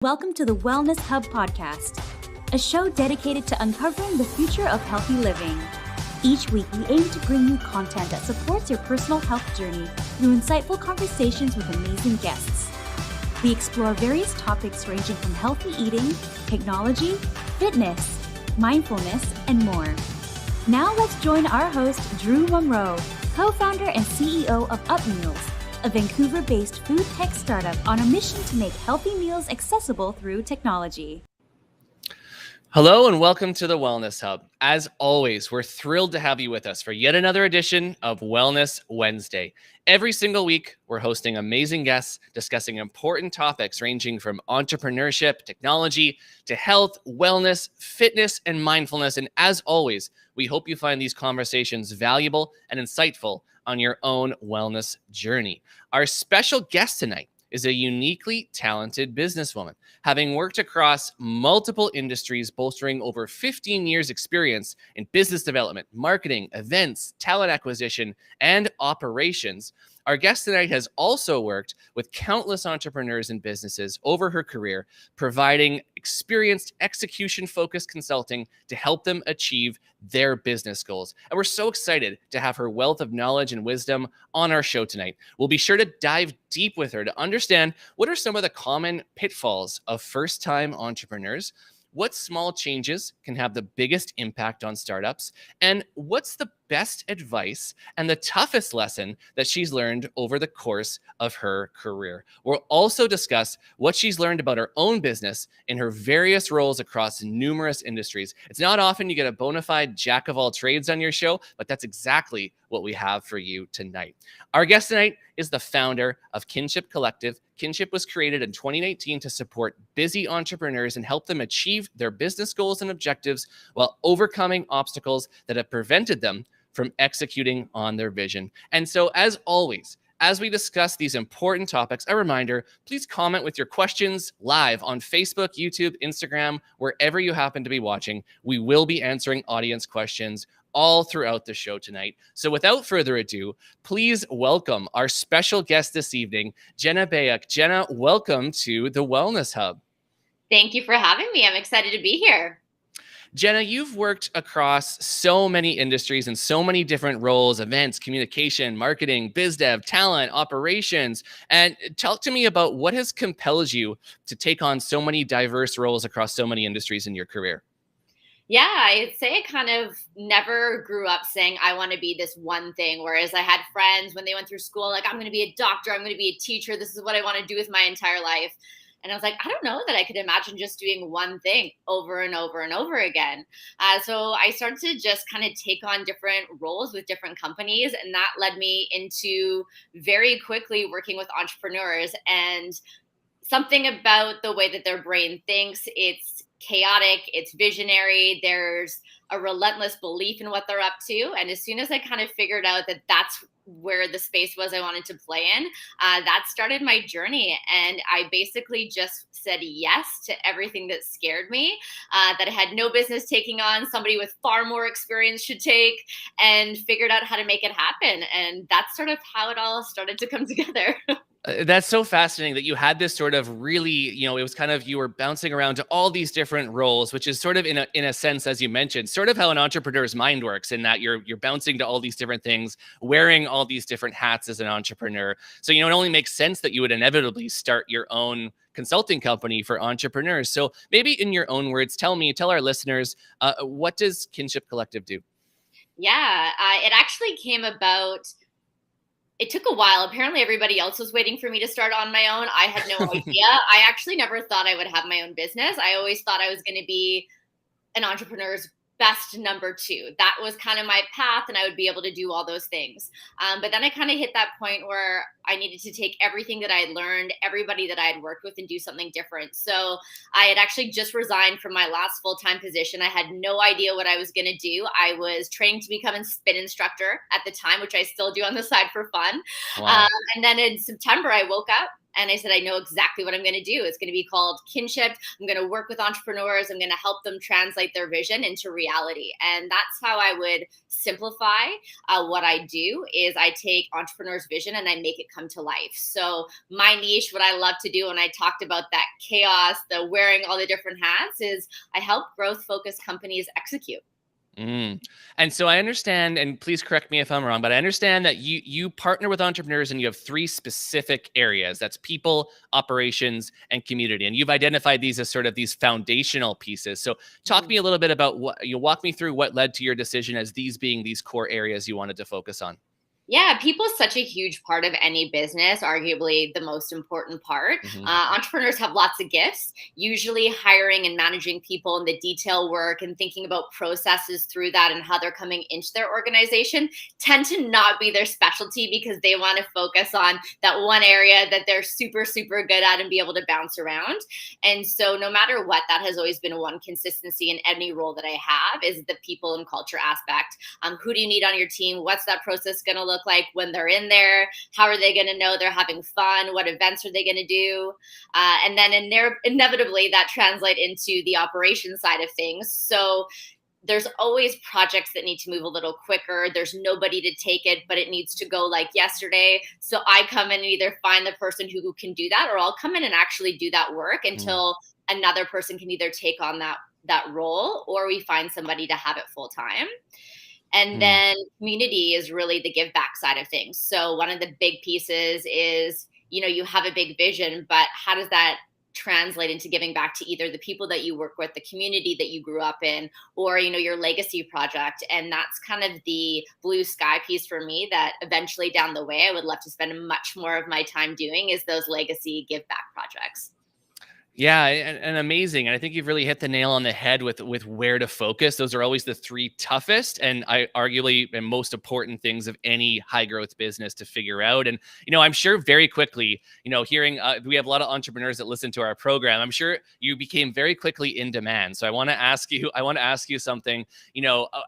Welcome to the Wellness Hub podcast, a show dedicated to uncovering the future of healthy living. Each week, we aim to bring you content that supports your personal health journey through insightful conversations with amazing guests. We explore various topics ranging from healthy eating, technology, fitness, mindfulness, and more. Now let's join our host, Drew Munro, co-founder and CEO of UpMeals, a Vancouver-based food tech startup on a mission to make healthy meals accessible through technology. Hello and welcome to the Wellness Hub. As always, we're thrilled to have you with us for yet another edition of Wellness Wednesday. Every single week, we're hosting amazing guests discussing important topics ranging from entrepreneurship, technology, to health, wellness, fitness, and mindfulness. And as always, we hope you find these conversations valuable and insightful on your own wellness journey. Our special guest tonight is a uniquely talented businesswoman, having worked across multiple industries, bolstering over 15 years experience in business development, marketing, events, talent acquisition, and operations. Our guest tonight has also worked with countless entrepreneurs and businesses over her career, providing experienced execution-focused consulting to help them achieve their business goals. And we're so excited to have her wealth of knowledge and wisdom on our show tonight. We'll be sure to dive deep with her to understand what are some of the common pitfalls of first-time entrepreneurs, what small changes can have the biggest impact on startups, and what's the best advice and the toughest lesson that she's learned over the course of her career. We'll also discuss what she's learned about her own business in her various roles across numerous industries. It's not often you get a bona fide jack of all trades on your show, but that's exactly what we have for you tonight. Our guest tonight is the founder of Kinship Kollective. Kinship was created in 2019 to support busy entrepreneurs and help them achieve their business goals and objectives while overcoming obstacles that have prevented them from executing on their vision. And so, as always, as we discuss these important topics, a reminder, please comment with your questions live on Facebook, YouTube, Instagram, wherever you happen to be watching. We will be answering audience questions all throughout the show tonight. So without further ado, please welcome our special guest this evening, Jenna Bayuk. Jenna, welcome to the Wellness Hub. Thank you for having me. I'm excited to be here. Jenna, you've worked across so many industries and so many different roles, events, communication, marketing, biz dev, talent, operations. And talk to me about what has compelled you to take on so many diverse roles across so many industries in your career. Yeah, I'd say I kind of never grew up saying I want to be this one thing. Whereas I had friends when they went through school, like, I'm going to be a doctor, I'm going to be a teacher. This is what I want to do with my entire life. And I was like, I don't know that I could imagine just doing one thing over and over and over again. So I started to just kind of take on different roles with different companies. And that led me into very quickly working with entrepreneurs. And something about the way that their brain thinks, it's chaotic, it's visionary, there's a relentless belief in what they're up to. And as soon as I kind of figured out that that's where the space was I wanted to play in, that started my journey. And I basically just said yes to everything that scared me, that I had no business taking on, somebody with far more experience should take, and figured out how to make it happen. And that's sort of how it all started to come together. That's so fascinating that you had this sort of really, it was kind of, you were bouncing around to all these different roles, which is sort of in a sense, as you mentioned, sort of how an entrepreneur's mind works, in that you're bouncing to all these different things, wearing all these different hats as an entrepreneur. So, it only makes sense that you would inevitably start your own consulting company for entrepreneurs. So maybe in your own words, tell our listeners, what does Kinship Kollective do? Yeah, it actually came about. It took a while. Apparently everybody else was waiting for me to start on my own. I had no idea. I actually never thought I would have my own business. I always thought I was going to be an entrepreneur's best number two. That was kind of my path, and I would be able to do all those things. But then I kind of hit that point where I needed to take everything that I had learned, everybody that I had worked with, and do something different. So I had actually just resigned from my last full-time position. I had no idea what I was going to do. I was training to become a spin instructor at the time, which I still do on the side for fun. Wow. And then in September, I woke up And I said, I know exactly what I'm going to do. It's going to be called Kinship. I'm going to work with entrepreneurs. I'm going to help them translate their vision into reality. And that's how I would simplify what I do is I take entrepreneurs' vision and I make it come to life. So my niche, what I love to do, and I talked about that chaos, the wearing all the different hats, is I help growth-focused companies execute. And so I understand, and please correct me if I'm wrong, but I understand that you partner with entrepreneurs and you have 3 specific areas. That's people, operations, and community. And you've identified these as sort of these foundational pieces. So talk me a little bit about walk me through what led to your decision as these being these core areas you wanted to focus on. Yeah, people is such a huge part of any business, arguably the most important part. Entrepreneurs have lots of gifts, usually hiring and managing people and the detail work and thinking about processes through that and how they're coming into their organization tend to not be their specialty because they want to focus on that one area that they're super, super good at and be able to bounce around. And so no matter what, that has always been one consistency in any role that I have is the people and culture aspect. Who do you need on your team? What's that process going to look like when they're in there? How are they going to know they're having fun? What events are they going to do? And then inevitably that translate into the operations side of things. So there's always projects that need to move a little quicker. There's nobody to take it, but it needs to go like yesterday. So I come in and either find the person who can do that, or I'll come in and actually do that work until another person can either take on that role, or we find somebody to have it full time. And then community is really the give back side of things. So one of the big pieces is, you have a big vision, but how does that translate into giving back to either the people that you work with, the community that you grew up in, or, your legacy project? And that's kind of the blue sky piece for me that eventually down the way, I would love to spend much more of my time doing is those legacy give back projects. Yeah, and amazing. And I think you've really hit the nail on the head with where to focus. Those are always the 3 toughest and arguably and most important things of any high growth business to figure out. And, I'm sure very quickly, hearing we have a lot of entrepreneurs that listen to our program. I'm sure you became very quickly in demand. So I want to ask you something.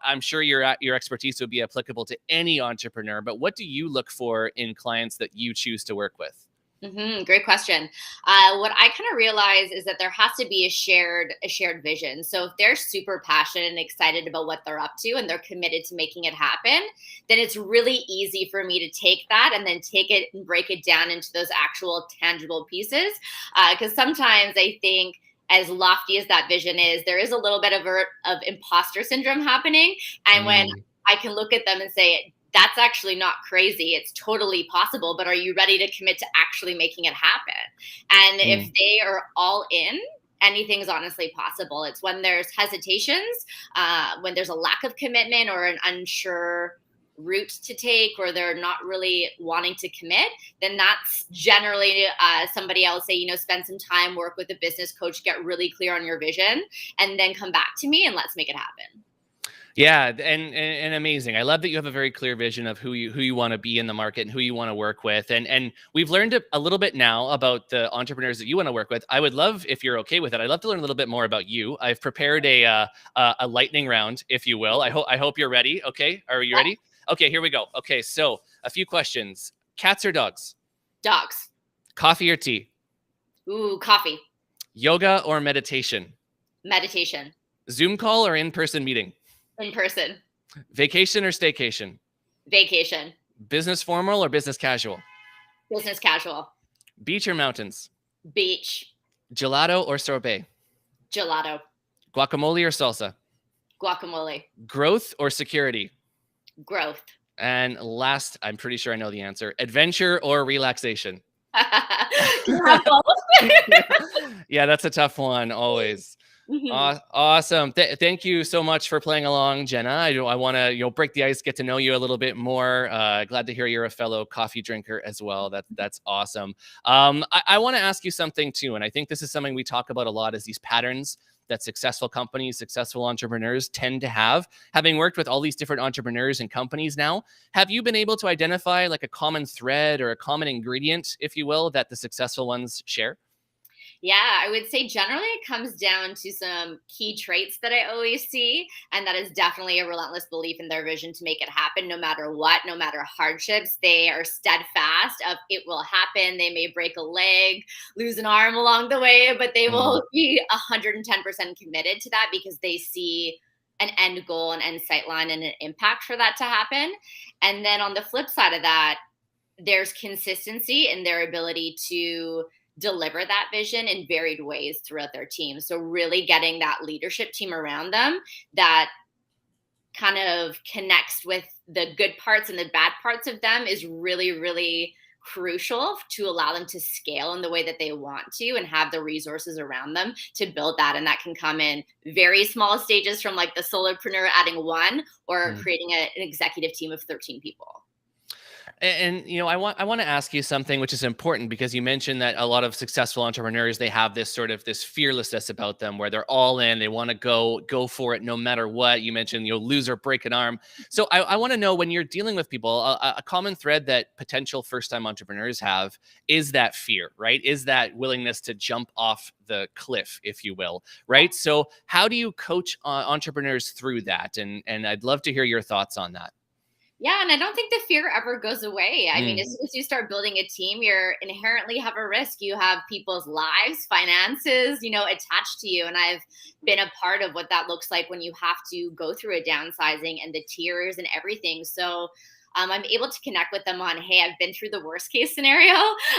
I'm sure your expertise would be applicable to any entrepreneur, but what do you look for in clients that you choose to work with? Great question. What I kind of realize is that there has to be a shared vision. So if they're super passionate and excited about what they're up to and they're committed to making it happen, then it's really easy for me to take that and then take it and break it down into those actual tangible pieces. Because sometimes I think as lofty as that vision is, there is a little bit of imposter syndrome happening. And when I can look at them and say, that's actually not crazy. It's totally possible, but are you ready to commit to actually making it happen? And if they are all in, anything's honestly possible. It's when there's hesitations, when there's a lack of commitment or an unsure route to take, or they're not really wanting to commit, then that's generally somebody else say, spend some time, work with a business coach, get really clear on your vision, and then come back to me and let's make it happen. Yeah, and amazing. I love that you have a very clear vision of who you want to be in the market and who you want to work with. And we've learned a little bit now about the entrepreneurs that you want to work with. I would love, if you're okay with it, I'd love to learn a little bit more about you. I've prepared a lightning round, if you will. I hope you're ready. Okay, are you ready? Okay, here we go. Okay, so a few questions. Cats or dogs? Dogs. Coffee or tea? Ooh, coffee. Yoga or meditation? Meditation. Zoom call or in-person meeting? In person. Vacation or staycation? Vacation. Business formal or business casual? Business casual. Beach or mountains? Beach. Gelato or sorbet? Gelato. Guacamole or salsa? Guacamole. Growth or security? Growth. And last, I'm pretty sure I know the answer. Adventure or relaxation? Yeah, that's a tough one always. Awesome. Thank you so much for playing along, Jenna. I want to break the ice, get to know you a little bit more. Glad to hear you're a fellow coffee drinker as well. That's awesome. I want to ask you something too, and I think this is something we talk about a lot, is these patterns that successful companies, successful entrepreneurs tend to have. Having worked with all these different entrepreneurs and companies now, have you been able to identify like a common thread or a common ingredient, if you will, that the successful ones share? Yeah, I would say generally it comes down to some key traits that I always see. And that is definitely a relentless belief in their vision to make it happen no matter what, no matter hardships. They are steadfast of it will happen. They may break a leg, lose an arm along the way, but they will be 110% committed to that because they see an end goal, an end sight line, and an impact for that to happen. And then on the flip side of that, there's consistency in their ability to deliver that vision in varied ways throughout their team. So really getting that leadership team around them that kind of connects with the good parts and the bad parts of them is really, really crucial to allow them to scale in the way that they want to and have the resources around them to build that. And that can come in very small stages from like the solopreneur adding one or creating an executive team of 13 people. And I want to ask you something which is important because you mentioned that a lot of successful entrepreneurs, they have this fearlessness about them where they're all in, they want to go for it no matter what. You mentioned you'll lose or break an arm. So I want to know, when you're dealing with people, a common thread that potential first-time entrepreneurs have is that fear, right? Is that willingness to jump off the cliff, if you will, right? So how do you coach entrepreneurs through that? And I'd love to hear your thoughts on that. Yeah, and I don't think the fear ever goes away. I mean, as soon as you start building a team, you're inherently have a risk. You have people's lives, finances, attached to you. And I've been a part of what that looks like when you have to go through a downsizing and the tears and everything. So I'm able to connect with them on, hey, I've been through the worst case scenario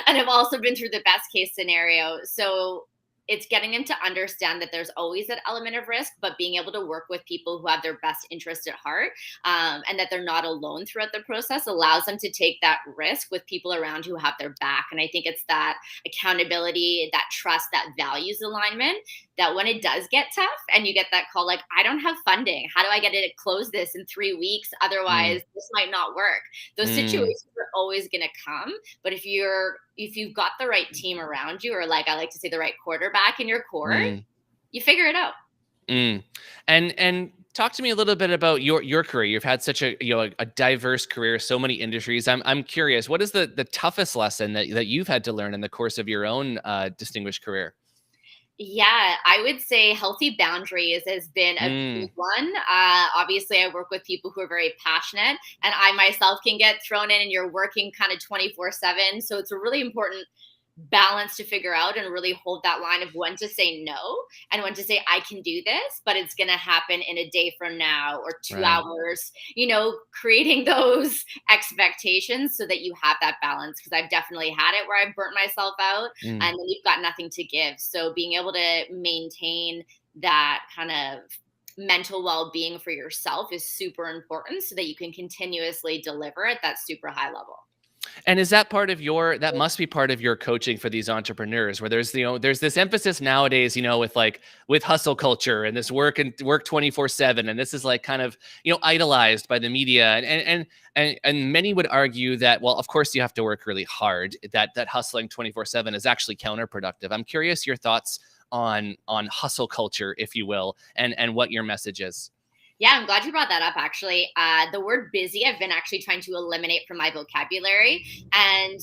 and I've also been through the best case scenario. So it's getting them to understand that there's always that element of risk, but being able to work with people who have their best interest at heart and that they're not alone throughout the process allows them to take that risk with people around who have their back. And I think it's that accountability, that trust, that values alignment, that when it does get tough and you get that call, like, I don't have funding. How do I get it to close this in 3 weeks? Otherwise, this might not work. Those situations are always going to come. But if you've got the right team around you, or like I like to say, the right quarterback in your court, you figure it out. And talk to me a little bit about your career. You've had such a diverse career, so many industries. I'm curious, what is the toughest lesson that you've had to learn in the course of your own distinguished career? Yeah, I would say healthy boundaries has been a big one. Obviously, I work with people who are very passionate, and I myself can get thrown in and you're working kind of 24/7. So it's a really important balance to figure out and really hold that line of when to say no and when to say I can do this, but it's going to happen in a day from now or 2 hours, creating those expectations so that you have that balance. Because I've definitely had it where I've burnt myself out and then you've got nothing to give. So being able to maintain that kind of mental well-being for yourself is super important so that you can continuously deliver at that super high level. And is that that must be part of your coaching for these entrepreneurs, where there's this emphasis nowadays, with hustle culture and this work 24/7. And this is like kind of, idolized by the media. And many would argue that, well, of course you have to work really hard, that hustling 24/7 is actually counterproductive. I'm curious your thoughts on hustle culture, if you will, and what your message is. Yeah, I'm glad you brought that up, actually. The word busy, I've been actually trying to eliminate from my vocabulary. And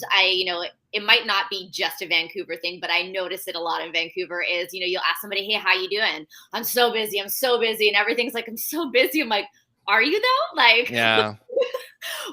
it might not be just a Vancouver thing, but I notice it a lot in Vancouver is, you'll ask somebody, hey, how you doing? I'm so busy. And everything's like, I'm so busy. I'm like, are you though? Like, yeah.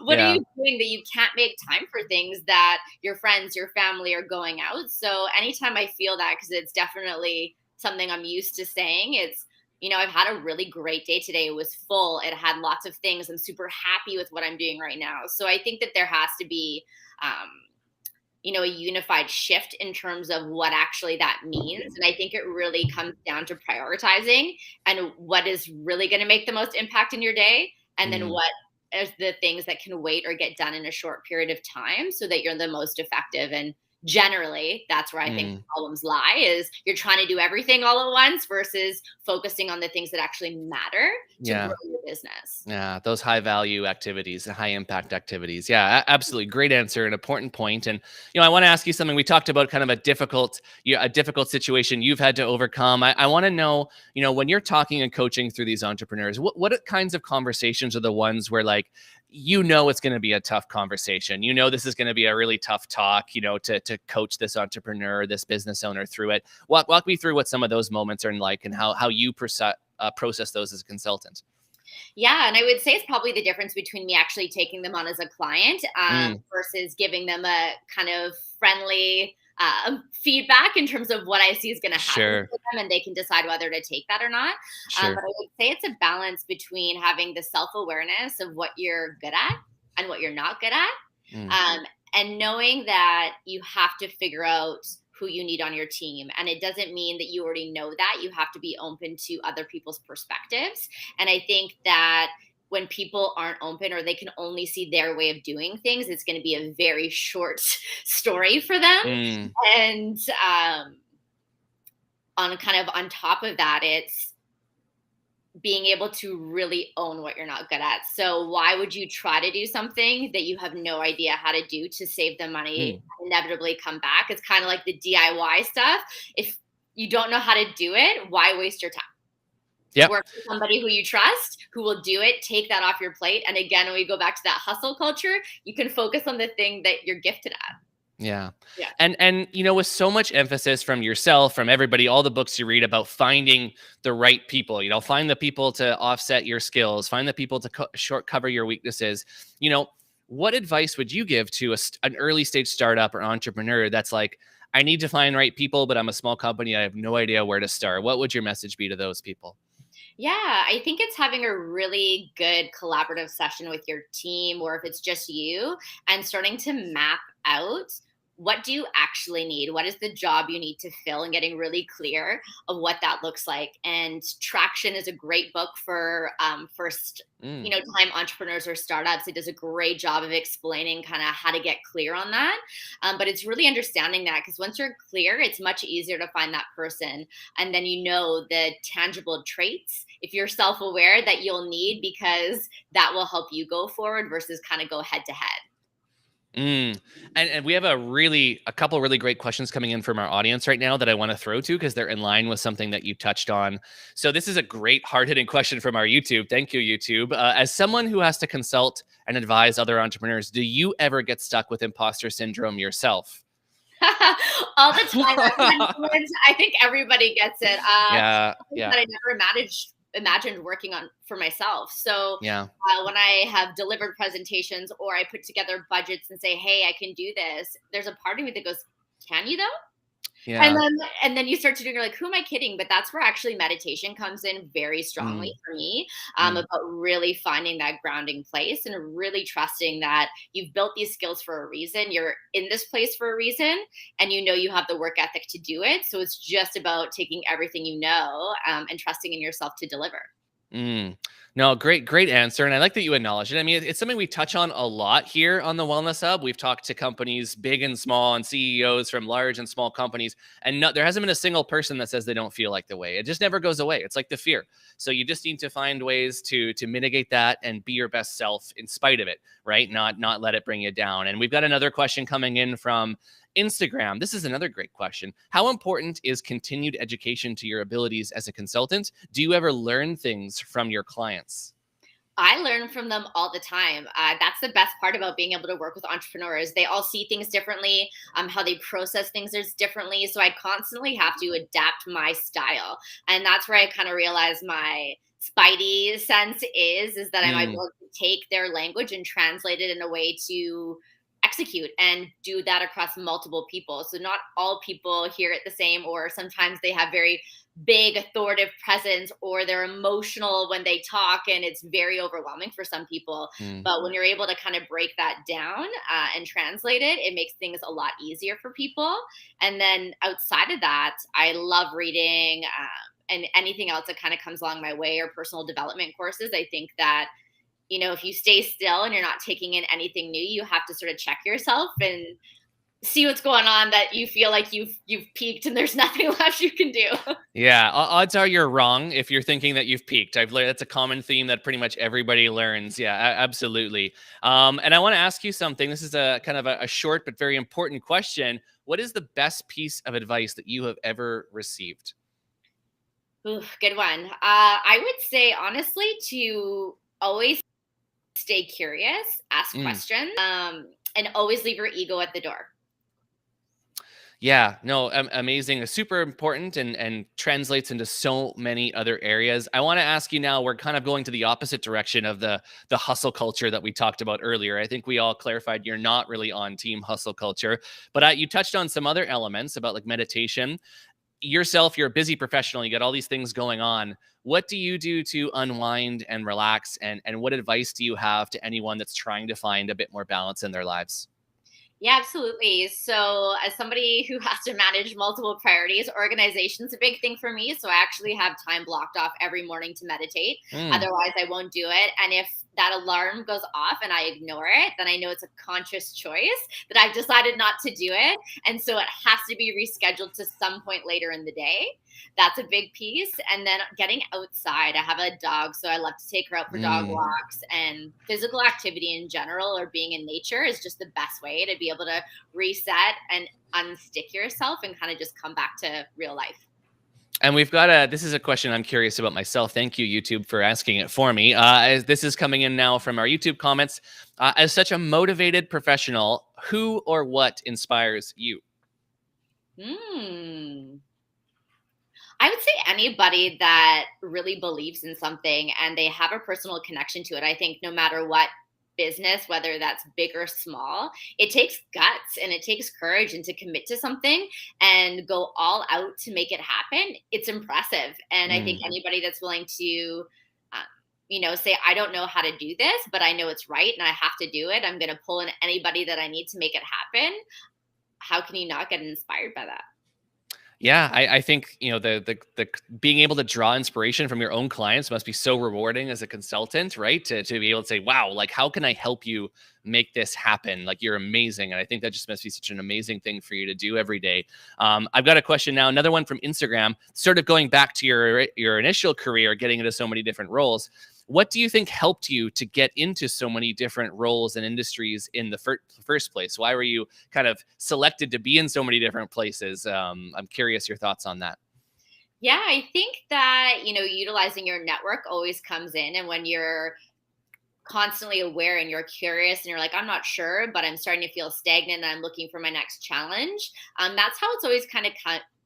What are you doing that you can't make time for things that your friends, your family are going out? So anytime I feel that, because it's definitely something I'm used to saying, it's, I've had a really great day today. It was full. It had lots of things. I'm super happy with what I'm doing right now. So I think that there has to be, a unified shift in terms of what actually that means. And I think it really comes down to prioritizing and what is really going to make the most impact in your day. And then what is the things that can wait or get done in a short period of time so that you're the most effective. And generally, that's where I think problems lie, is you're trying to do everything all at once versus focusing on the things that actually matter to grow your business. Yeah, those high value activities, high impact activities. Yeah, absolutely. Great answer, an important point. And, I want to ask you something. We talked about kind of a difficult situation you've had to overcome. I want to know, when you're talking and coaching through these entrepreneurs, what kinds of conversations are the ones where, like, it's going to be a tough conversation. This is going to be a really tough talk, to coach this entrepreneur, this business owner through it. Walk me through what some of those moments are like and how you process those as a consultant. Yeah. And I would say it's probably the difference between me actually taking them on as a client versus giving them a kind of friendly feedback in terms of what I see is going to happen for them, and they can decide whether to take that or not. But I would say it's a balance between having the self-awareness of what you're good at and what you're not good at. And knowing that you have to figure out who you need on your team. And it doesn't mean that you already know that. You have to be open to other people's perspectives. And I think that when people aren't open or they can only see their way of doing things, it's going to be a very short story for them. And on top of that, it's being able to really own what you're not good at. So why would you try to do something that you have no idea how to do to save the money, inevitably come back? It's kind of like the DIY stuff. If you don't know how to do it, why waste your time? Work with somebody who you trust, who will do it, take that off your plate. And again, when we go back to that hustle culture, you can focus on the thing that you're gifted at. Yeah. And with so much emphasis from yourself, from everybody, all the books you read about finding the right people, find the people to offset your skills, find the people to cover your weaknesses. What advice would you give to an early stage startup or entrepreneur that's like, I need to find right people, but I'm a small company. I have no idea where to start. What would your message be to those people? Yeah, I think it's having a really good collaborative session with your team, or if it's just you, and starting to map out what do you actually need? What is the job you need to fill, and getting really clear of what that looks like. And Traction is a great book for first time entrepreneurs or startups. It does a great job of explaining kind of how to get clear on that. But it's really understanding that, because once you're clear, it's much easier to find that person. And then the tangible traits, if you're self-aware, that you'll need, because that will help you go forward versus kind of go head to head. And we have a couple really great questions coming in from our audience right now that I want to throw to, because they're in line with something that you touched on. So this is a great hard-hitting question from our YouTube. Thank you, YouTube. As someone who has to consult and advise other entrepreneurs, do you ever get stuck with imposter syndrome yourself? All the time. I think everybody gets it. Yeah. That I never imagined working on for myself. So when I have delivered presentations, or I put together budgets and say, hey, I can do this, there's a part of me that goes, can you though? Yeah. And then you start to do, you're like, who am I kidding? But that's where actually meditation comes in very strongly for me, about really finding that grounding place and really trusting that you've built these skills for a reason. You're in this place for a reason, and you have the work ethic to do it. So it's just about taking everything and trusting in yourself to deliver. No, great answer. And I like that you acknowledge it. I mean, it's something we touch on a lot here on the Wellness Hub. We've talked to companies big and small, and CEOs from large and small companies, and there hasn't been a single person that says they don't feel like the way. It just never goes away. It's like the fear. So you just need to find ways to mitigate that and be your best self in spite of it, right? Not let it bring you down. And we've got another question coming in from Instagram. This is another great question. How important is continued education to your abilities as a consultant? Do you ever learn things from your clients? I learn from them all the time. That's the best part about being able to work with entrepreneurs. They all see things differently. How they process things is differently. So I constantly have to adapt my style. And that's where I kind of realize my spidey sense is that I'm able to take their language and translate it in a way to execute and do that across multiple people. So not all people hear it the same, or sometimes they have very big authoritative presence, or they're emotional when they talk, and it's very overwhelming for some people. But when you're able to kind of break that down and translate it, it makes things a lot easier for people. And then outside of that, I love reading and anything else that kind of comes along my way, or personal development courses. I think that if you stay still and you're not taking in anything new, you have to sort of check yourself and see what's going on, that you feel like you've peaked and there's nothing left you can do. Yeah. Odds are you're wrong if you're thinking that you've peaked. I've learned that's a common theme that pretty much everybody learns. Yeah, absolutely. And I want to ask you something. This is a kind of a short but very important question. What is the best piece of advice that you have ever received? Ooh, good one. I would say, honestly, to always stay curious, ask questions, and always leave your ego at the door. Yeah, no, amazing. Super important and translates into so many other areas. I want to ask you now, we're kind of going to the opposite direction of the hustle culture that we talked about earlier. I think we all clarified you're not really on team hustle culture, but you touched on some other elements about like meditation. Yourself, you're a busy professional, you got all these things going on. What do you do to unwind and relax? And what advice do you have to anyone that's trying to find a bit more balance in their lives? Yeah, absolutely. So, as somebody who has to manage multiple priorities, organization's a big thing for me. So, I actually have time blocked off every morning to meditate. Otherwise, I won't do it. And if that alarm goes off and I ignore it, then I know it's a conscious choice that I've decided not to do it. And so it has to be rescheduled to some point later in the day. That's a big piece. And then getting outside. I have a dog, so I love to take her out for dog walks, and physical activity in general or being in nature is just the best way to be able to reset and unstick yourself and kind of just come back to real life. And we've got this is a question I'm curious about myself. Thank you, YouTube, for asking it for me. As this is coming in now from our YouTube comments. As such a motivated professional, who or what inspires you? I would say anybody that really believes in something and they have a personal connection to it. I think no matter what business, whether that's big or small, it takes guts and it takes courage, and to commit to something and go all out to make it happen, it's impressive. And I think anybody that's willing to, say, I don't know how to do this, but I know it's right and I have to do it. I'm going to pull in anybody that I need to make it happen. How can you not get inspired by that? Yeah, I think, the being able to draw inspiration from your own clients must be so rewarding as a consultant, right? To be able to say, wow, like, how can I help you make this happen? Like, you're amazing. And I think that just must be such an amazing thing for you to do every day. I've got a question now, another one from Instagram, sort of going back to your initial career, getting into so many different roles. What do you think helped you to get into so many different roles and industries in the first place? Why were you kind of selected to be in so many different places? I'm curious your thoughts on that. Yeah, I think that, utilizing your network always comes in. And when you're constantly aware and you're curious and you're like, I'm not sure, but I'm starting to feel stagnant and I'm looking for my next challenge. That's how it's always kind of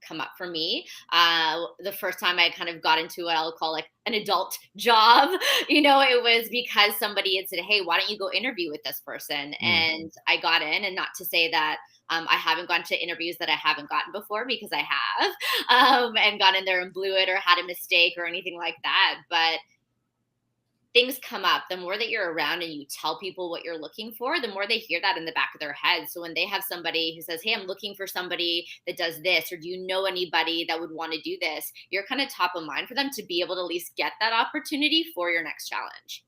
come up for me. The first time I kind of got into what I'll call like an adult job, it was because somebody had said, hey, why don't you go interview with this person? And I got in, and not to say that I haven't gone to interviews that I haven't gotten before, because I have, and gone in there and blew it or had a mistake or anything like that. But things come up. The more that you're around and you tell people what you're looking for, the more they hear that in the back of their head. So when they have somebody who says, hey, I'm looking for somebody that does this, or do you know anybody that would want to do this? You're kind of top of mind for them to be able to at least get that opportunity for your next challenge.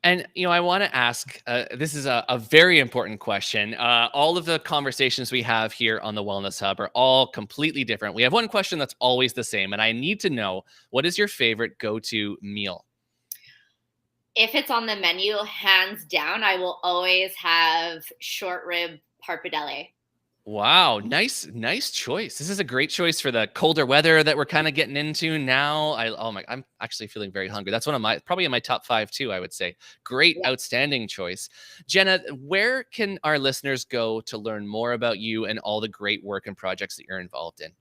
And, I want to ask, this is a very important question. All of the conversations we have here on the Wellness Hub are all completely different. We have one question that's always the same, and I need to know, what is your favorite go-to meal? If it's on the menu, hands down, I will always have short rib pappardelle. Wow, nice choice. This is a great choice for the colder weather that we're kind of getting into now. I'm actually feeling very hungry. That's one of probably in my top 5 too, I would say. Great, yeah. Outstanding choice. Jenna, where can our listeners go to learn more about you and all the great work and projects that you're involved in?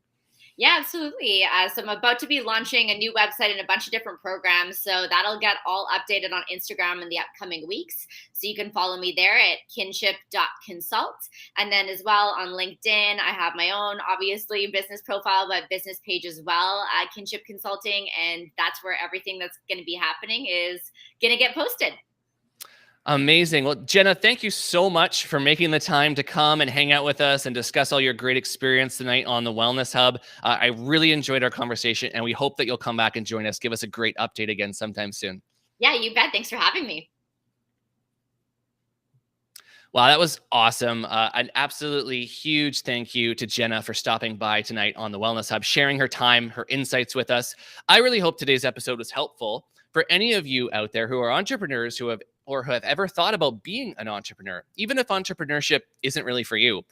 Yeah, absolutely. So I'm about to be launching a new website and a bunch of different programs. So that'll get all updated on Instagram in the upcoming weeks. So you can follow me there at kinship.consult. And then as well on LinkedIn, I have my own, obviously, business profile, but business page as well at Kinship Consulting. And that's where everything that's going to be happening is going to get posted. Amazing. Well, Jenna, thank you so much for making the time to come and hang out with us and discuss all your great experience tonight on the Wellness Hub. I really enjoyed our conversation, and we hope that you'll come back and join us. Give us a great update again sometime soon. Yeah, you bet. Thanks for having me. Wow, that was awesome. An absolutely huge thank you to Jenna for stopping by tonight on the Wellness Hub, sharing her time, her insights with us. I really hope today's episode was helpful for any of you out there who are entrepreneurs who have ever thought about being an entrepreneur, even if entrepreneurship isn't really for you.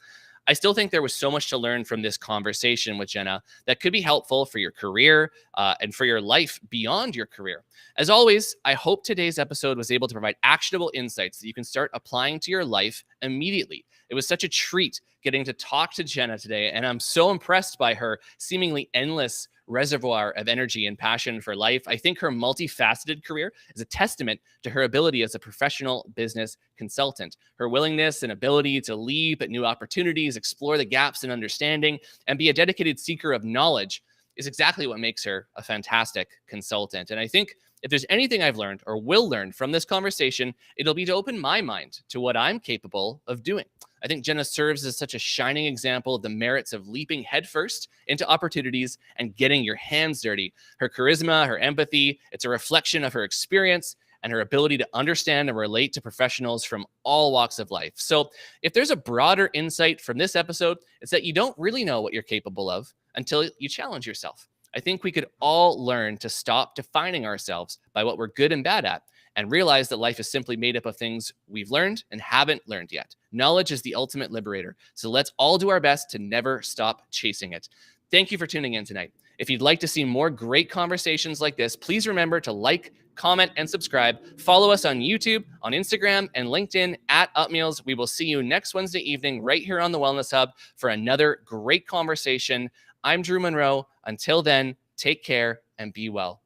I still think there was so much to learn from this conversation with Jenna that could be helpful for your career and for your life beyond your career. As always, I hope today's episode was able to provide actionable insights that you can start applying to your life immediately. It was such a treat getting to talk to Jenna today, and I'm so impressed by her seemingly endless reservoir of energy and passion for life. I think her multifaceted career is a testament to her ability as a professional business consultant. Her willingness and ability to leap at new opportunities, explore the gaps in understanding, and be a dedicated seeker of knowledge is exactly what makes her a fantastic consultant. And I think if there's anything I've learned or will learn from this conversation, it'll be to open my mind to what I'm capable of doing. I think Jenna serves as such a shining example of the merits of leaping headfirst into opportunities and getting your hands dirty. Her charisma, her empathy, it's a reflection of her experience and her ability to understand and relate to professionals from all walks of life. So if there's a broader insight from this episode, it's that you don't really know what you're capable of until you challenge yourself. I think we could all learn to stop defining ourselves by what we're good and bad at and realize that life is simply made up of things we've learned and haven't learned yet. Knowledge is the ultimate liberator. So let's all do our best to never stop chasing it. Thank you for tuning in tonight. If you'd like to see more great conversations like this, please remember to like, comment, and subscribe. Follow us on YouTube, on Instagram, and LinkedIn at UpMeals. We will see you next Wednesday evening right here on the Wellness Hub for another great conversation. I'm Drew Munro. Until then, take care and be well.